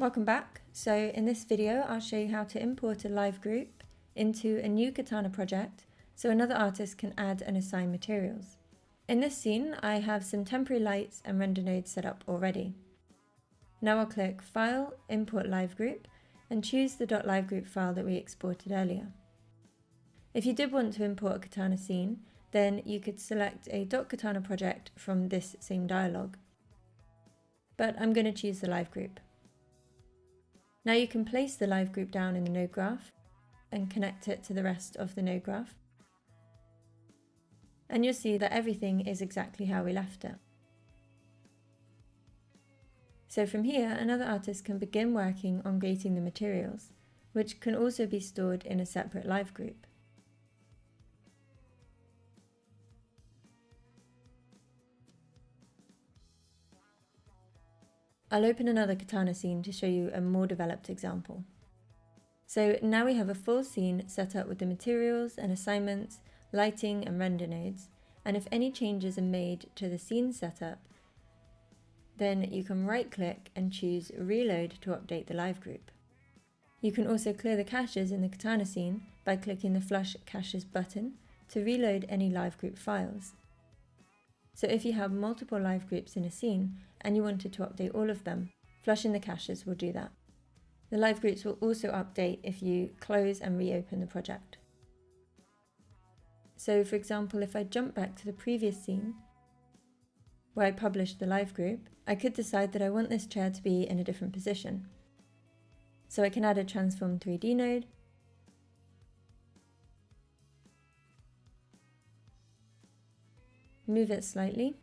Welcome back. So in this video, I'll show you how to import a live group into a new Katana project so another artist can add and assign materials. In this scene, I have some temporary lights and render nodes set up already. Now I'll click File, Import Live Group, and choose the .livegroup file that we exported earlier. If you did want to import a Katana scene, then you could select a .katana project from this same dialog. But I'm going to choose the live group. Now you can place the live group down in the node graph and connect it to the rest of the node graph. And you'll see that everything is exactly how we left it. So from here, another artist can begin working on creating the materials, which can also be stored in a separate live group. I'll open another Katana scene to show you a more developed example. So now we have a full scene set up with the materials and assignments, lighting and render nodes, and if any changes are made to the scene setup, then you can right-click and choose Reload to update the live group. You can also clear the caches in the Katana scene by clicking the Flush Caches button to reload any live group files. So if you have multiple live groups in a scene and you wanted to update all of them, flushing the caches will do that. The live groups will also update if you close and reopen the project. So for example, if I jump back to the previous scene where I published the live group, I could decide that I want this chair to be in a different position. So I can add a Transform 3D node, move it slightly,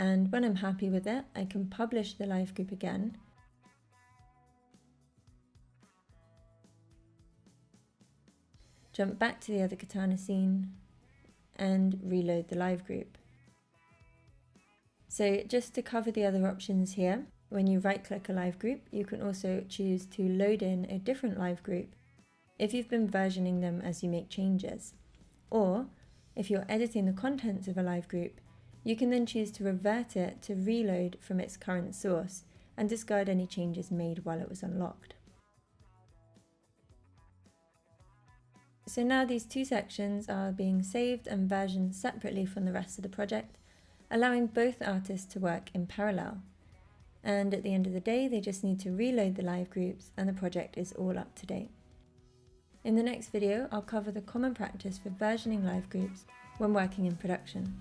and when I'm happy with it, I can publish the live group again. Jump back to the other Katana scene and reload the live group. So just to cover the other options here, when you right-click a live group, you can also choose to load in a different live group if you've been versioning them as you make changes. Or if you're editing the contents of a live group, you can then choose to revert it to reload from its current source and discard any changes made while it was unlocked. So now these two sections are being saved and versioned separately from the rest of the project, allowing both artists to work in parallel. And at the end of the day, they just need to reload the live groups and the project is all up to date. In the next video, I'll cover the common practice for versioning live groups when working in production.